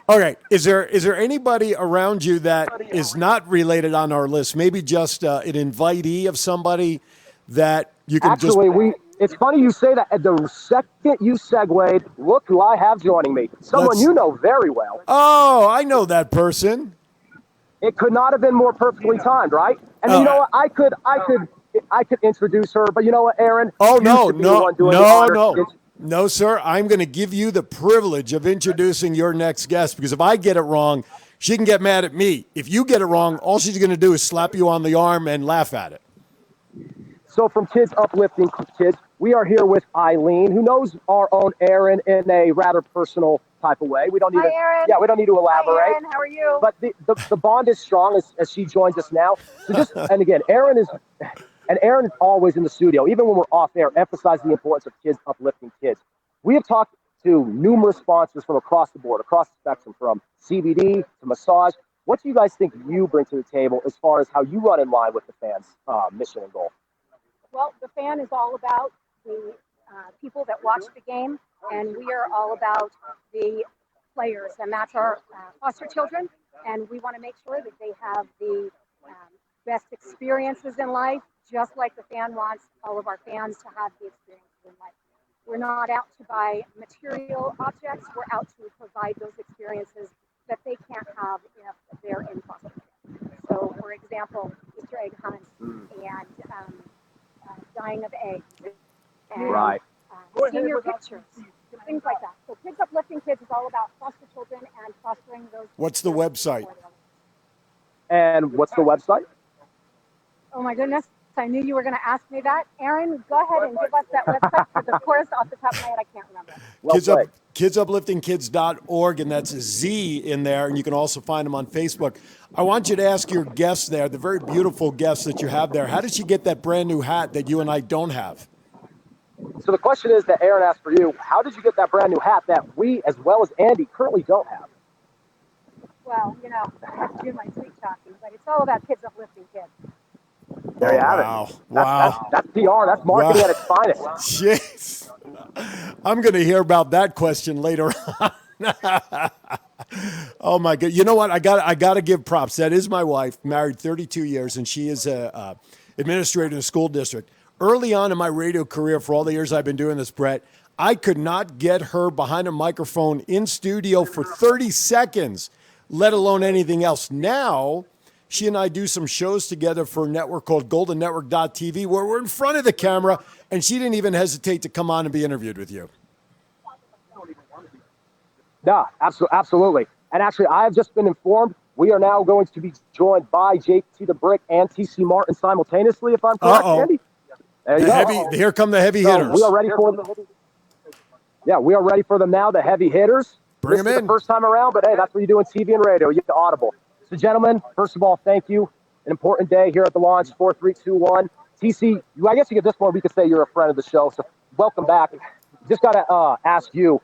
All right. Is there anybody around you that is not related on our list? Maybe just an invitee of somebody that you can It's funny you say that. At the second you segued, look who I have joining me. Someone you know very well. Oh, I know that person. It could not have been more perfectly timed, right? And you know what? I could introduce her, but you know what, Aaron? Oh, no, sir. I'm going to give you the privilege of introducing your next guest, because if I get it wrong, she can get mad at me. If you get it wrong, all she's going to do is slap you on the arm and laugh at it. So from Kids Uplifting Kids, we are here with Eileen, who knows our own Aaron in a rather personal type of way. We don't need to elaborate. Hi, Aaron. How are you? But the bond is strong as she joins us now. So and again, Aaron is always in the studio, even when we're off air, emphasizing the importance of kids uplifting kids. We have talked to numerous sponsors from across the board, across the spectrum, from CBD to massage. What do you guys think you bring to the table as far as how you run in line with the fans' mission and goal? Well, the fan is all about the people that watch the game, and we are all about the players, and that's our foster children, and we want to make sure that they have the best experiences in life, just like the fan wants all of our fans to have the experiences in life. We're not out to buy material objects. We're out to provide those experiences that they can't have if they're in foster care. So, for example, Easter egg hunts and dyeing of eggs and senior pictures, things like that. So Kids Uplifting Kids is all about foster children and fostering those. What's the website? And what's the website? Oh my goodness, I knew you were going to ask me that. Aaron, go ahead and give us that website, because of course, off the top of my head, I can't remember. KidsUpliftingKids.org, and that's a Z in there, and you can also find them on Facebook. I want you to ask your guest there, the very beautiful guest that you have there, how did she get that brand new hat that you and I don't have? So the question is that Aaron asked for you, how did you get that brand new hat that we, as well as Andy, currently don't have? Well, I have to do my sweet talking, but it's all about Kids Uplifting Kids. There you have it. Wow. That's PR. That's marketing at its finest. Jeez. I'm going to hear about that question later on. Oh my God! You know what? I got to give props. That is my wife, married 32 years, and she is a administrator in a school district. Early on in my radio career, for all the years I've been doing this, Brett, I could not get her behind a microphone in studio for 30 seconds, let alone anything else. Now, she and I do some shows together for a network called GoldenNetwork.tv, where we're in front of the camera, and she didn't even hesitate to come on and be interviewed with you. Yeah, absolutely. And actually, I have just been informed we are now going to be joined by JT the Brick and TC Martin simultaneously, if I'm correct, Andy. There you go. Here come the heavy hitters. We are ready for them. Yeah, we are ready for them now, the heavy hitters. Bring them in. The first time around, but hey, that's what you do in TV and radio. You get the audible. So, gentlemen, first of all, thank you. An important day here at the launch, 4, 3, 2, 1. TC, I guess at this point we could say you're a friend of the show, so welcome back. Just got to ask you,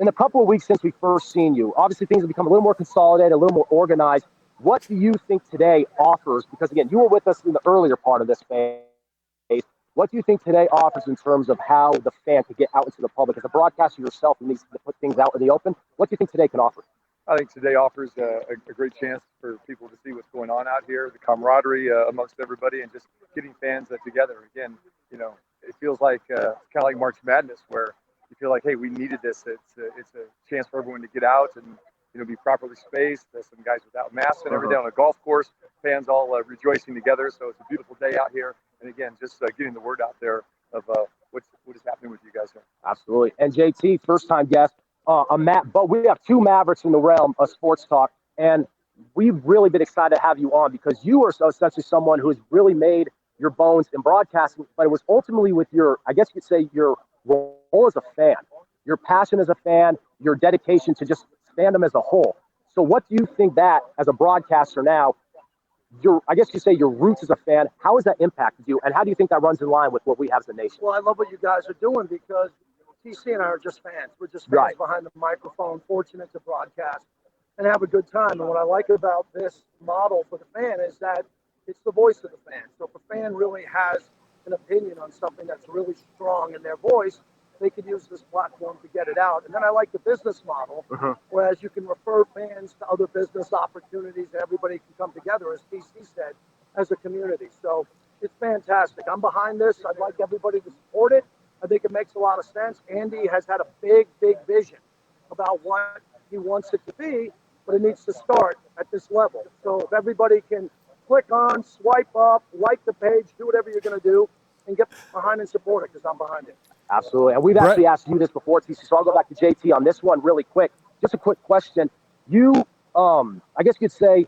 in the couple of weeks since we first seen you, obviously things have become a little more consolidated, a little more organized. What do you think today offers? Because, again, you were with us in the earlier part of this phase. What do you think today offers in terms of how the fan could get out into the public? As a broadcaster yourself and needs to put things out in the open, what do you think today can offer? I think today offers a great chance for people to see what's going on out here, the camaraderie amongst everybody, and just getting fans together. Again, it feels like kind of like March Madness, where you feel like, hey, we needed this. It's a chance for everyone to get out and be properly spaced. There's some guys without masks and every day on a golf course. Fans all rejoicing together. So it's a beautiful day out here. And again, just getting the word out there of what is happening with you guys here. Absolutely. And JT, first time guest. But we have two Mavericks in the realm of sports talk, and we've really been excited to have you on because you are essentially someone who has really made your bones in broadcasting, but it was ultimately with your, I guess you could say, your role as a fan, your passion as a fan, your dedication to just fandom as a whole. So what do you think that, as a broadcaster now, I guess you say your roots as a fan, how has that impacted you, and how do you think that runs in line with what we have as a nation? Well, I love what you guys are doing because TC and I are just fans. We're just fans behind the microphone, fortunate to broadcast and have a good time. And what I like about this model for the fan is that it's the voice of the fan. So if a fan really has an opinion on something that's really strong in their voice, they could use this platform to get it out. And then I like the business model, whereas you can refer fans to other business opportunities and everybody can come together, as TC said, as a community. So it's fantastic. I'm behind this. I'd like everybody to support it. I think it makes a lot of sense. Andy has had a big vision about what he wants it to be, but it needs to start at this level. So if everybody can click on, swipe up, like the page, do whatever you're going to do, and get behind and support it, because I'm behind it. Absolutely. And we've actually asked you this before, TC, so I'll go back to JT on this one really quick. Just a quick question. You, I guess you could say,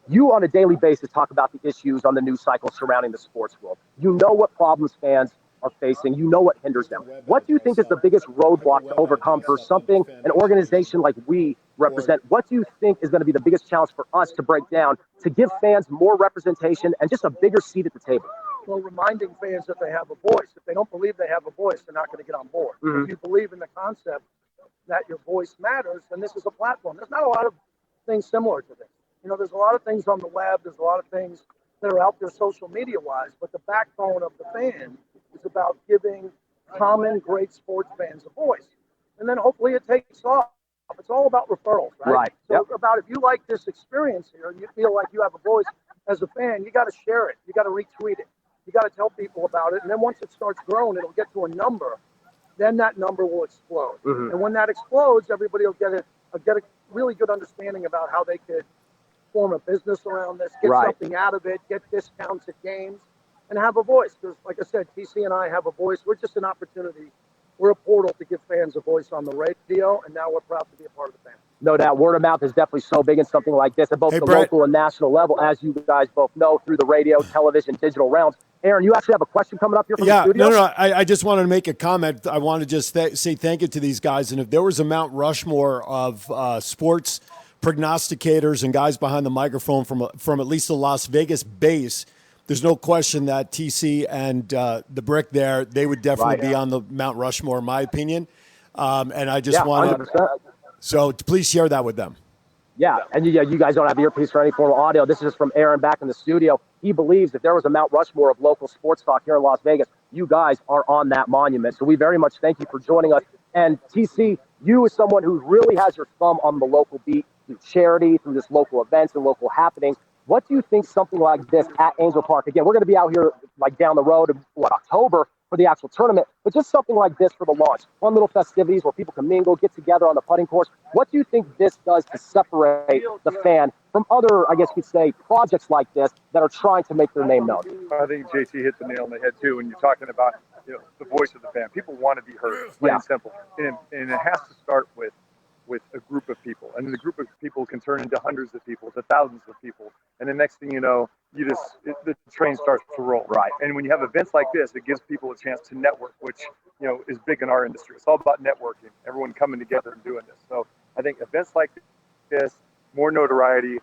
you on a daily basis talk about the issues on the news cycle surrounding the sports world. You know what problems fans are facing. You know what hinders them. What do you think is the biggest roadblock to overcome for something, an organization like we represent? What do you think is going to be the biggest challenge for us to break down to give fans more representation and just a bigger seat at the table? Well, reminding fans that they have a voice. If they don't believe they have a voice, they're not going to get on board. If you believe in the concept that your voice matters, then this is a platform. There's not a lot of things similar to this. There's a lot of things on the web. There's a lot of things that are out there social media-wise, but the backbone of the fan is about giving common great sports fans a voice. And then hopefully it takes off. It's all about referrals, right? So about if you like this experience here and you feel like you have a voice as a fan, you got to share it. You got to retweet it. You got to tell people about it. And then once it starts growing, it'll get to a number. Then that number will explode. And when that explodes, everybody will get a really good understanding about how they could form a business around this, get something out of it, get discounts at games, and have a voice. Because, like I said, TC and I have a voice. We're just an opportunity. We're a portal to give fans a voice on the radio, and now we're proud to be a part of the family. No doubt. Word of mouth is definitely so big in something like this at both the local and national level, as you guys both know, through the radio, television, digital realms. Aaron, you actually have a question coming up here from the studio? No. I just wanted to make a comment. I want to just say thank you to these guys. And if there was a Mount Rushmore of sports prognosticators and guys behind the microphone from at least the Las Vegas base, there's no question that TC and the Brick there, they would definitely be on the Mount Rushmore, in my opinion. And I just want to, so please share that with them. Yeah, and you guys don't have earpiece or any form of audio. This is just from Aaron back in the studio. He believes that there was a Mount Rushmore of local sports talk here in Las Vegas. You guys are on that monument. So we very much thank you for joining us. And TC, you as someone who really has your thumb on the local beat through charity, through this local events and local happenings, what do you think something like this at Angel Park, again, we're going to be out here like down the road in October for the actual tournament, but just something like this for the launch, fun little festivities where people can mingle, get together on the putting course. What do you think this does to separate the fan from other, I guess you'd say, projects like this that are trying to make their name known? I think JT hit the nail on the head too when you're talking about the voice of the fan. People want to be heard, plain and simple, and it has to start with a group of people, and the group of people can turn into hundreds of people, to thousands of people, and the next thing you know, the train starts to roll. Right. And when you have events like this, it gives people a chance to network, which is big in our industry. It's all about networking, everyone coming together and doing this. So I think events like this, more notoriety,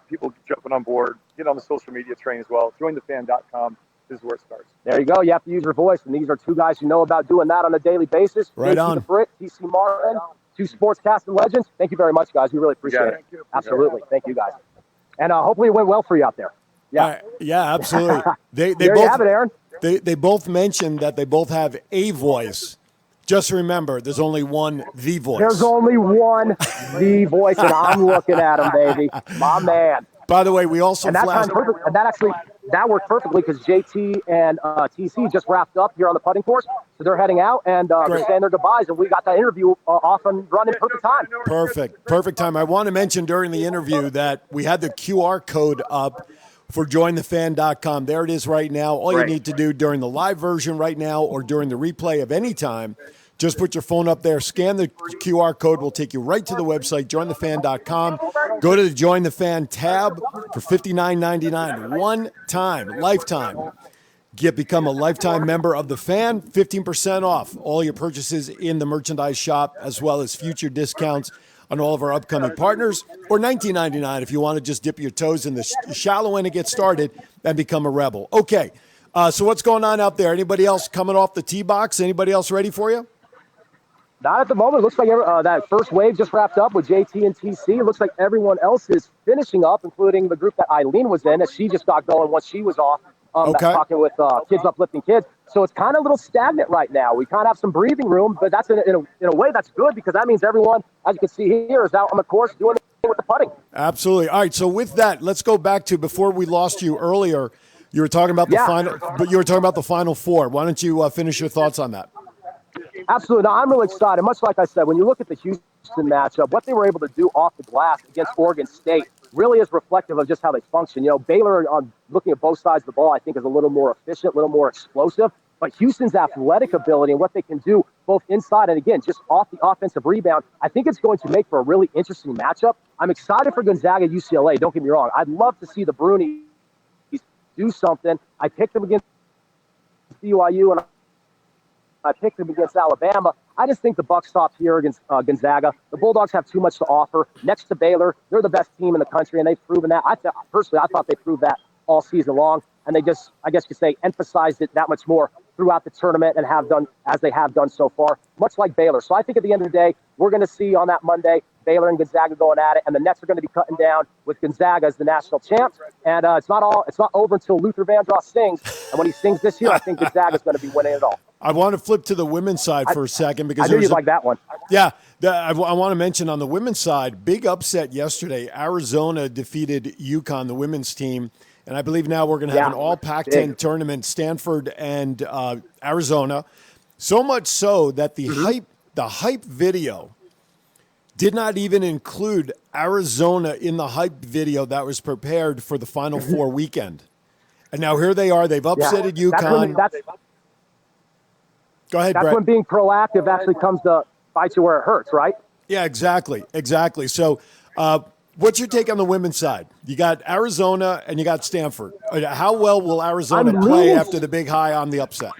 people jumping on board, get on the social media train as well. Jointhefan.com is where it starts. There you go. You have to use your voice, and these are two guys who know about doing that on a daily basis. Right on. TC Martin. Two sportscasting legends. Thank you very much, guys. We really appreciate it. Absolutely. Thank you, guys. And hopefully it went well for you out there. Yeah. Yeah, absolutely. They there both you have it, Aaron. They both mentioned that they both have a voice. Just remember, there's only one The Voice. There's only one The Voice, and I'm looking at him, baby. My man. By the way, we also flashed. That worked perfectly because JT and TC just wrapped up here on the putting course, so they're heading out and they're saying their goodbyes, and we got that interview off and running perfect time. Perfect time. I want to mention during the interview that we had the QR code up for jointhefan.com. There it is right now. All you need to do during the live version right now or during the replay of any time, just put your phone up there, scan the QR code. We'll take you right to the website, jointhefan.com. Go to the Join the Fan tab for $59.99. One time, lifetime. Become a lifetime member of the Fan, 15% off all your purchases in the merchandise shop, as well as future discounts on all of our upcoming partners, or $19.99 if you want to just dip your toes in the shallow end and get started and become a rebel. Okay, so what's going on out there? Anybody else coming off the tee box? Anybody else ready for you? Not at the moment. It looks like that first wave just wrapped up with JT and TC. It looks like everyone else is finishing up, including the group that Eileen was in, as she just got going once she was off. Talking with Kids Uplifting Kids. So it's kind of a little stagnant right now. We kind of have some breathing room, but that's in a way that's good because that means everyone, as you can see here, is out on the course doing the with the putting. Absolutely. All right, so with that, let's go back to before we lost you earlier. You were talking about the final, but you were talking about the Final Four. Why don't you finish your thoughts on that? Absolutely. No, I'm really excited. Much like I said, when you look at the Houston matchup, what they were able to do off the glass against Oregon State really is reflective of just how they function. You know, Baylor, on looking at both sides of the ball, I think is a little more efficient, a little more explosive. But Houston's athletic ability and what they can do both inside and, again, just off the offensive rebound, I think it's going to make for a really interesting matchup. I'm excited for Gonzaga UCLA. Don't get me wrong. I'd love to see the Brunies do something. I picked them against BYU and I picked them against Alabama. I just think the buck stops here against Gonzaga. The Bulldogs have too much to offer. Next to Baylor, they're the best team in the country, and they've proven that. I thought they proved that all season long, and they just, I guess you could say, emphasized it that much more throughout the tournament and have done as they have done so far, much like Baylor. So I think at the end of the day, we're going to see on that Monday Baylor and Gonzaga going at it, and the Nets are going to be cutting down with Gonzaga as the national champs. And it's not over until Luther Vandross sings. And when he sings this year, I think Gonzaga is going to be winning it all. I want to flip to the women's side for a second because I knew you'd like that one. Yeah, I want to mention on the women's side, big upset yesterday. Arizona defeated UConn, the women's team, and I believe now we're going to have an all Pac-10 tournament, Stanford and Arizona. So much so that the hype video did not even include Arizona in the hype video that was prepared for the Final Four weekend. And now here they are. They've upsetted UConn. Go ahead, Brett. That's when being proactive actually comes to bite you where it hurts, right? Yeah, exactly. So what's your take on the women's side? You got Arizona and you got Stanford. How well will Arizona play after the big high on the upset?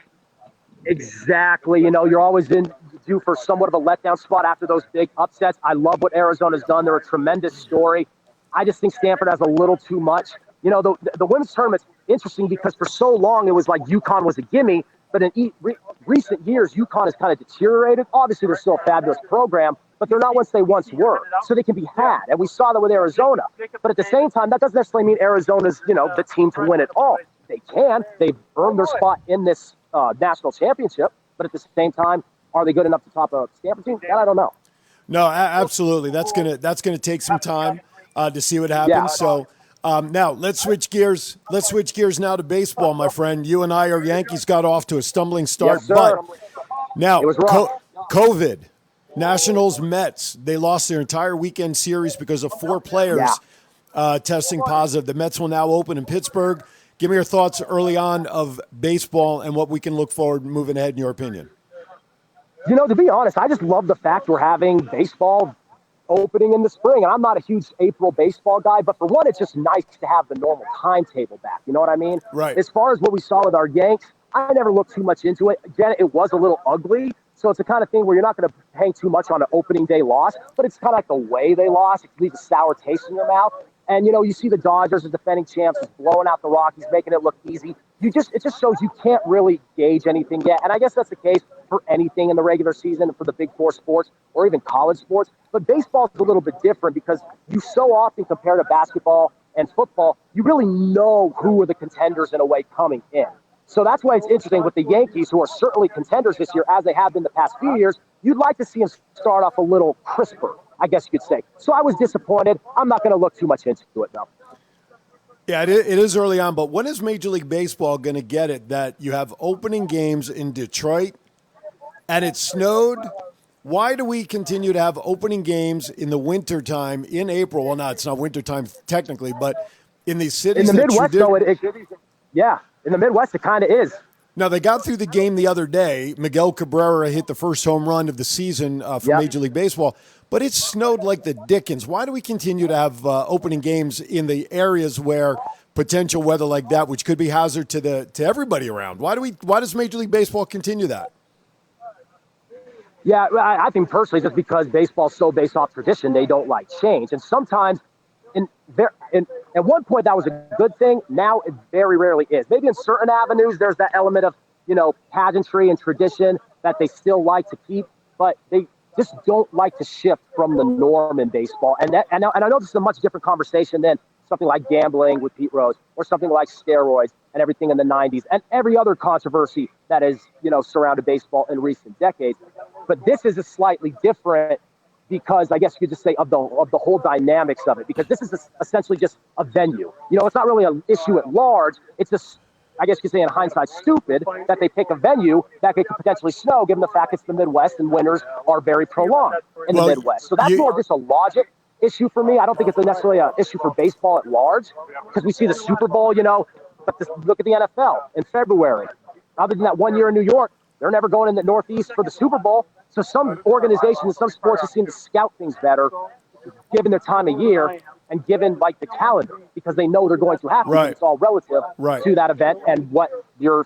Exactly. You know, you're always due for somewhat of a letdown spot after those big upsets. I love what Arizona's done. They're a tremendous story. I just think Stanford has a little too much. You know, the women's tournament's interesting because for so long it was like UConn was a gimme. But in recent years, UConn has kind of deteriorated. Obviously, they're still a fabulous program, but they're not what they once were. So they can be had. And we saw that with Arizona. But at the same time, that doesn't necessarily mean Arizona's, the team to win it all. They can. They've earned their spot in this national championship. But at the same time, are they good enough to top a Stanford team? That I don't know. No, absolutely. That's gonna take some time to see what happens. Yeah. So. Now, let's switch gears. Let's switch gears now to baseball, my friend. You and I, our Yankees got off to a stumbling start. Yes, sir. But now, COVID, Nationals, Mets, they lost their entire weekend series because of 4 players testing positive. The Mets will now open in Pittsburgh. Give me your thoughts early on of baseball and what we can look forward moving ahead in your opinion. You know, to be honest, I just love the fact we're having baseball opening in the spring. And I'm not a huge April baseball guy, but for one, it's just nice to have the normal timetable back. You know what I mean? Right. As far as what we saw with our Yanks, I never looked too much into it. Again, it was a little ugly. So it's the kind of thing where you're not going to hang too much on an opening day loss, but it's kind of like the way they lost. It leaves a sour taste in your mouth. And, you see the Dodgers as defending champs, just blowing out the Rockies, making it look easy. It just shows you can't really gauge anything yet. And I guess that's the case for anything in the regular season, for the big 4 sports or even college sports. But baseball is a little bit different because you so often compare to basketball and football, you really know who are the contenders in a way coming in. So that's why it's interesting with the Yankees, who are certainly contenders this year, as they have been the past few years. You'd like to see them start off a little crisper, I guess you could say. So I was disappointed. I'm not going to look too much into it, though. Yeah, it is early on, but when is Major League Baseball going to get it that you have opening games in Detroit and it snowed? Why do we continue to have opening games in the wintertime in April? Well, no, it's not wintertime technically, but in these cities. In the Midwest, though, yeah, in the Midwest, it kind of is. Now, they got through the game the other day. Miguel Cabrera hit the first home run of the season for Major League Baseball, but it snowed like the dickens. Why do we continue to have opening games in the areas where potential weather like that, which could be hazard to everybody around? Why does Major League Baseball continue that? Yeah, I think personally, just because baseball's so based off tradition, they don't like change. And sometimes, at one point, that was a good thing. Now it very rarely is. Maybe in certain avenues, there's that element of, pageantry and tradition that they still like to keep, but they just don't like to shift from the norm in baseball. And I know this is a much different conversation than something like gambling with Pete Rose or something like steroids and everything in the 90s and every other controversy that has, surrounded baseball in recent decades. But this is a slightly different because I guess you could just say of the whole dynamics of it, because this is essentially just a venue. It's not really an issue at large. It's just, I guess you could say in hindsight, stupid that they pick a venue that could potentially snow, given the fact it's the Midwest and winters are very prolonged in the Midwest. So that's more just a logic issue for me. I don't think it's necessarily an issue for baseball at large, because we see the Super Bowl, but look at the NFL in February. Other than that 1 year in New York, they're never going in the Northeast for the Super Bowl. So some organizations, some sports just seem to scout things better, given their time of year and given the calendar, because they know they're going to happen. Right. It's all relative to that event and what the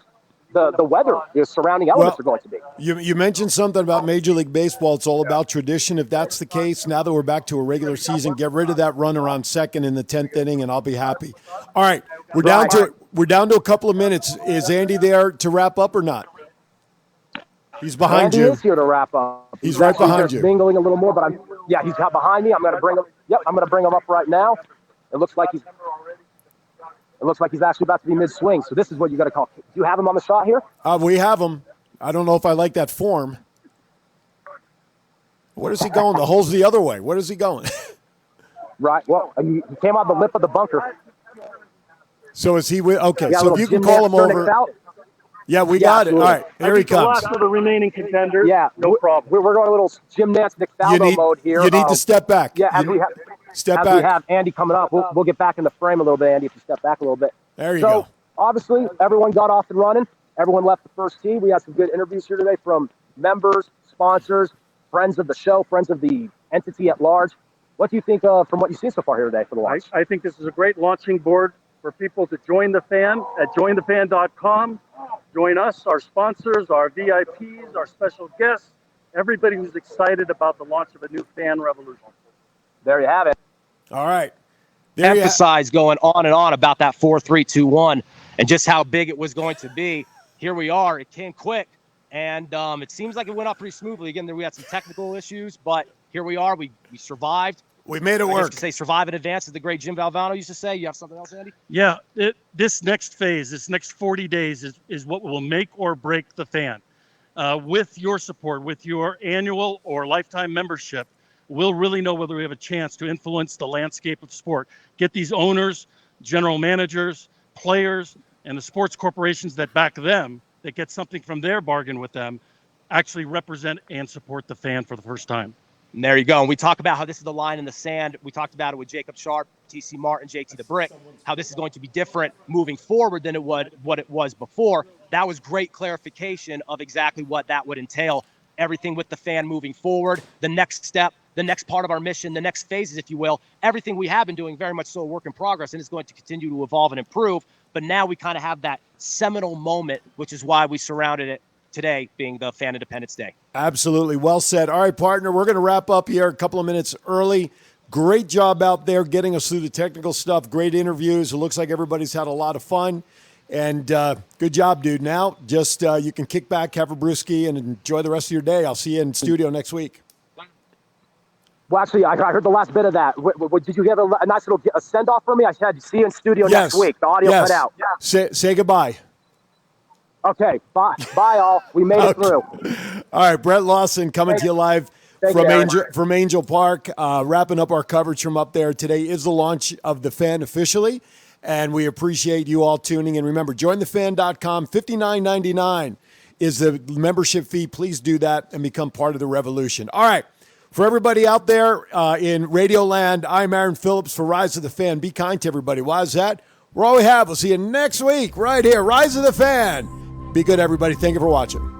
weather, your surrounding elements are going to be. You mentioned something about Major League Baseball. It's all about tradition. If that's the case, now that we're back to a regular season, get rid of that runner on second in the 10th inning, and I'll be happy. All right, we're down to a couple of minutes. Is Andy there to wrap up or not? He's behind you. Andy is here to wrap up. He's right behind you. Mingling a little more, but he's behind me. I'm going to bring him. Yep, I'm going to bring him up right now. It looks like he's actually about to be mid-swing. So this is what you got to call. Do you have him on the shot here? We have him. I don't know if I like that form. Where is he going? The hole's the other way. Where is he going? Right. Well, he came out the lip of the bunker. So is he with? Okay. So if you can call him over. Yeah, we got it. All right, here he comes. The last of the remaining contenders. Yeah, no problem. We're going a little gymnastic Faldo mode here. You need to step back. Yeah, we have Andy coming up. We'll get back in the frame a little bit, Andy, if you step back a little bit. There you go. So, obviously, everyone got off and running. Everyone left the first tee. We had some good interviews here today from members, sponsors, friends of the show, friends of the entity at large. What do you think from what you've seen so far here today for the launch? I think this is a great launching board for people to join the fan at jointhefan.com. Join us, our sponsors, our VIPs, our special guests, everybody who's excited about the launch of a new fan revolution. There you have it. All right. Emphasize going on and on about that 4-3-2-1 and just how big it was going to be. Here we are. It came quick, and it seems like it went off pretty smoothly. Again, we had some technical issues, but here we are. We survived. We made it work. Say survive in advance, as the great Jim Valvano used to say. You have something else, Andy? Yeah, this next phase, this next 40 days is what will make or break the fan. With your support, with your annual or lifetime membership, we'll really know whether we have a chance to influence the landscape of sport. Get these owners, general managers, players, and the sports corporations that back them, that get something from their bargain with them, actually represent and support the fan for the first time. And there you go. And we talk about how this is the line in the sand. We talked about it with Jacob Sharp, TC Martin, JT the Brick, how this is going to be different moving forward than what it was before. That was great clarification of exactly what that would entail. Everything with the fan moving forward, the next step, the next part of our mission, the next phases, if you will, everything we have been doing, very much so a work in progress, and it's going to continue to evolve and improve. But now we kind of have that seminal moment, which is why we surrounded it today being the Fan Independence Day. Absolutely. Well said. All right, partner, we're going to wrap up here a couple of minutes early. Great job out there getting us through the technical stuff. Great interviews. It looks like everybody's had a lot of fun. And good job, dude. Now, just you can kick back, have a brewski, and enjoy the rest of your day. I'll see you in studio next week. Well, actually, I heard the last bit of that. Did you have a nice little send-off for me? I said, see you in studio next week. The audio cut out. Say goodbye. Okay, bye all. We made it through. All right, Brett Lawson coming to you live from Angel Park, wrapping up our coverage from up there. Today is the launch of The Fan officially, and we appreciate you all tuning in. Remember, jointhefan.com, $59.99 is the membership fee. Please do that and become part of the revolution. All right, for everybody out there in Radio Land, I'm Aaron Phillips for Rise of the Fan. Be kind to everybody. Why is that? We're all we have. We'll see you next week right here. Rise of the Fan. Be good, everybody. Thank you for watching.